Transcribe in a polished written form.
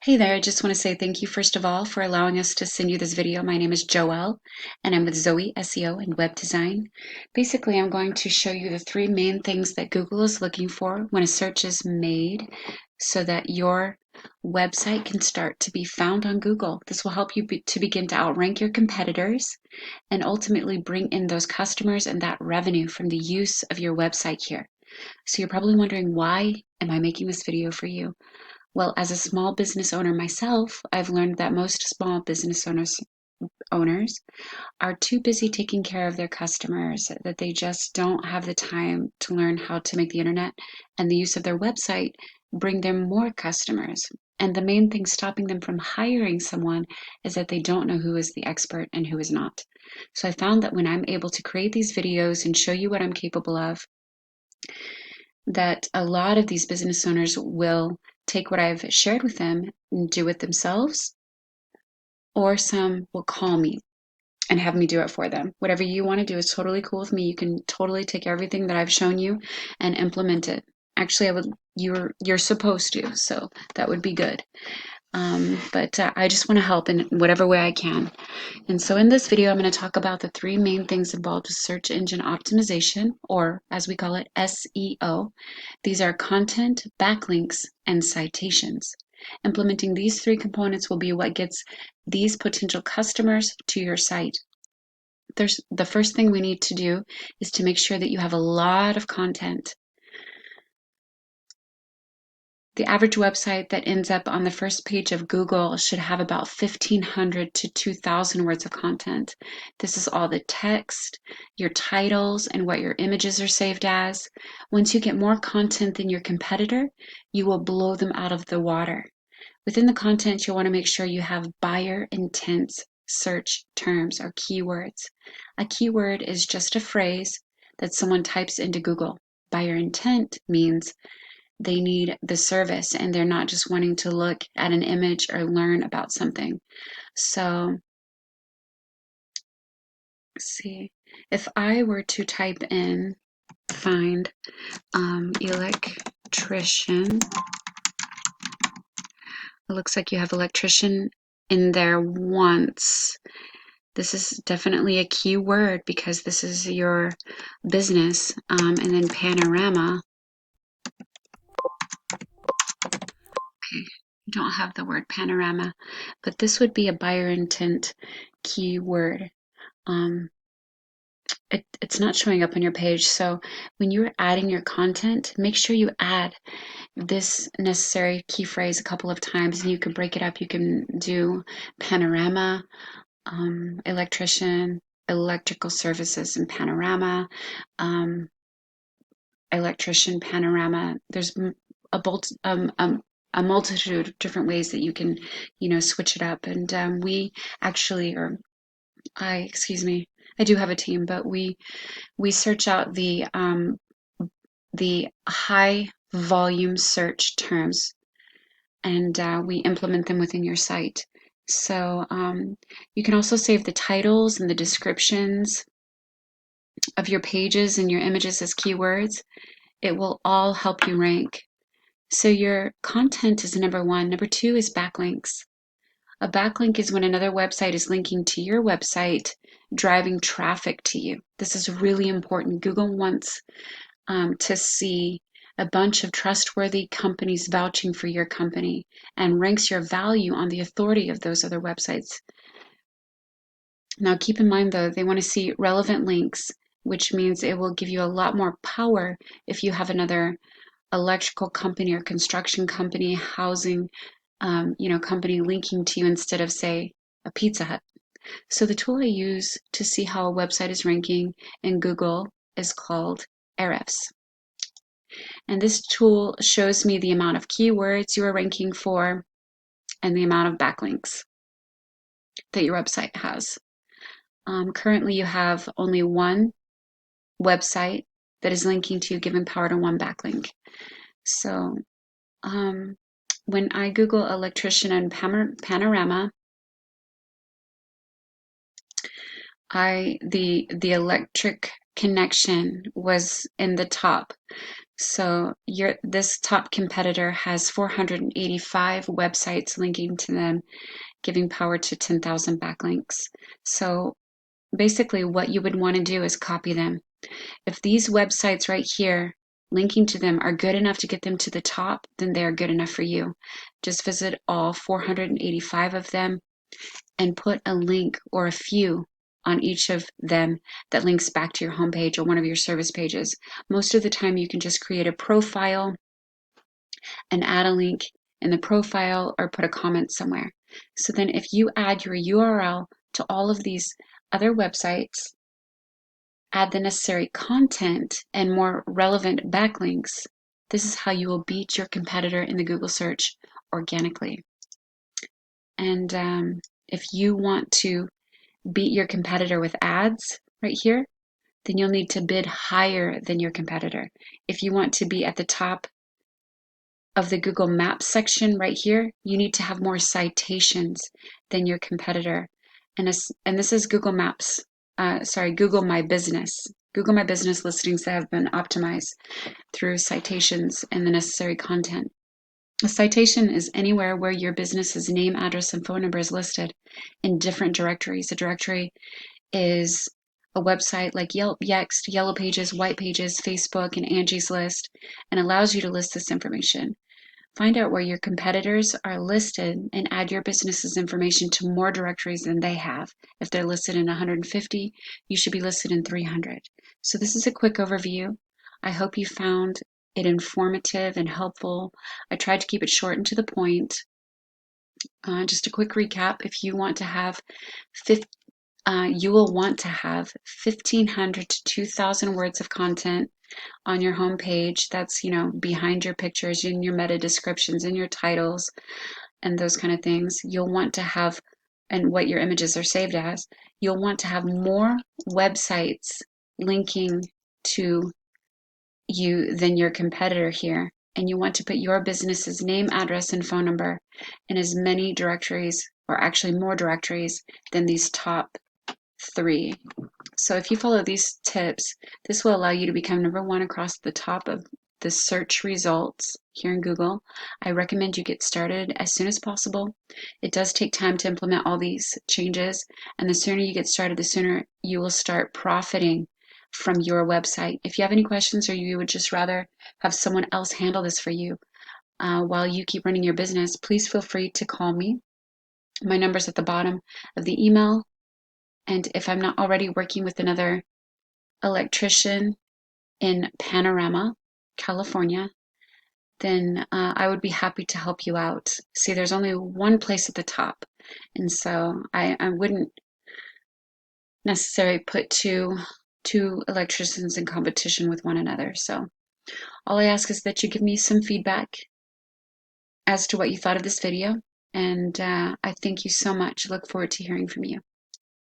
Hey there, I just want to say thank you first of all for allowing us to send you this video. My name is Joelle and I'm with Zoe SEO and Web Design. Basically, I'm going to show you the three main things that Google is looking for when a search is made so that your website can start to be found on Google. This will help you to begin to outrank your competitors and ultimately bring in those customers and that revenue from the use of your website here. So you're probably wondering, why am I making this video for you? Well, as a small business owner myself, I've learned that most small business owners are too busy taking care of their customers that they just don't have the time to learn how to make the internet and the use of their website bring them more customers. And the main thing stopping them from hiring someone is that they don't know who is the expert and who is not. So I found that when I'm able to create these videos and show you what I'm capable of, that a lot of these business owners will take what I've shared with them and do it themselves, or some will call me and have me do it for them. Whatever you want to do is totally cool with me. You can totally take everything that I've shown you and implement it. Actually, you're supposed to, so that would be good. But I just want to help in whatever way I can. And so in this video, I'm going to talk about the three main things involved with search engine optimization, or as we call it, SEO. These are content, backlinks, and citations. Implementing these three components will be what gets these potential customers to your site. The first thing we need to do is to make sure that you have a lot of content. The average website that ends up on the first page of Google should have about 1,500 to 2,000 words of content. This is all the text, your titles, and what your images are saved as. Once you get more content than your competitor, you will blow them out of the water. Within the content, you'll want to make sure you have buyer intent search terms or keywords. A keyword is just a phrase that someone types into Google. Buyer intent means they need the service and they're not just wanting to look at an image or learn about something. So, let's see, if I were to type in find electrician, it looks like you have electrician in there once. This is definitely a key word because this is your business. And then panorama. Okay, you don't have the word panorama, but this would be a buyer intent keyword. Um, it's not showing up on your page. So when you're adding your content, make sure you add this necessary key phrase a couple of times, and you can break it up. You can do panorama, electrician, electrical services, and panorama, electrician, panorama. There's a multitude of different ways that you can, switch it up. And we actually, or excuse me, I do have a team, but we search out the high volume search terms, and we implement them within your site. So you can also save the titles and the descriptions of your pages and your images as keywords. It will all help you rank. So your content is number one. Number two is backlinks. A backlink is when another website is linking to your website, driving traffic to you. This is really important. Google wants to see a bunch of trustworthy companies vouching for your company and ranks your value on the authority of those other websites. Now, keep in mind, though, they want to see relevant links, which means it will give you a lot more power if you have another electrical company or construction company, housing, company linking to you instead of, say, a Pizza Hut. So the tool I use to see how a website is ranking in Google is called Ahrefs. And this tool shows me the amount of keywords you are ranking for and the amount of backlinks that your website has. Currently, you have only one website that is linking to you, giving power to one backlink. So when I Google electrician and panorama, the electric connection was in the top. So this top competitor has 485 websites linking to them, giving power to 10,000 backlinks. So basically what you would want to do is copy them. If these websites right here, linking to them are good enough to get them to the top, then they're good enough for you. Just visit all 485 of them and put a link or a few on each of them that links back to your homepage or one of your service pages. Most of the time you can just create a profile and add a link in the profile or put a comment somewhere. So then if you add your URL to all of these other websites, add the necessary content and more relevant backlinks, this is how you will beat your competitor in the Google search organically. And if you want to beat your competitor with ads right here, then you'll need to bid higher than your competitor. If you want to be at the top of the Google Maps section right here, you need to have more citations than your competitor. And this is Google Maps, Google My Business. Google My Business listings that have been optimized through citations and the necessary content. A citation is anywhere where your business's name, address, and phone number is listed in different directories. A directory is a website like Yelp, Yext, Yellow Pages, White Pages, Facebook, and Angie's List, and allows you to list this information. Find out where your competitors are listed and add your business's information to more directories than they have. If they're listed in 150, you should be listed in 300. So this is a quick overview. I hope you found it informative and helpful. I tried to keep it short and to the point. Just a quick recap. If you want to have you will want to have 1,500 to 2,000 words of content on your home page. That's, behind your pictures, in your meta descriptions, in your titles, and those kind of things. You'll want to have, and what your images are saved as, you'll want to have more websites linking to you than your competitor here. And you want to put your business's name, address, and phone number in as many directories, or actually more directories, than these top 3. So if you follow these tips, this will allow you to become #1 across the top of the search results here in Google. I recommend you get started as soon as possible. It does take time to implement all these changes, and the sooner you get started, the sooner you will start profiting from your website. If you have any questions or you would just rather have someone else handle this for you while you keep running your business, please feel free to call me. My number's at the bottom of the email. And if I'm not already working with another electrician in Panorama, California, then I would be happy to help you out. See, there's only one place at the top. And so I wouldn't necessarily put two electricians in competition with one another. So all I ask is that you give me some feedback as to what you thought of this video. And I thank you so much. Look forward to hearing from you.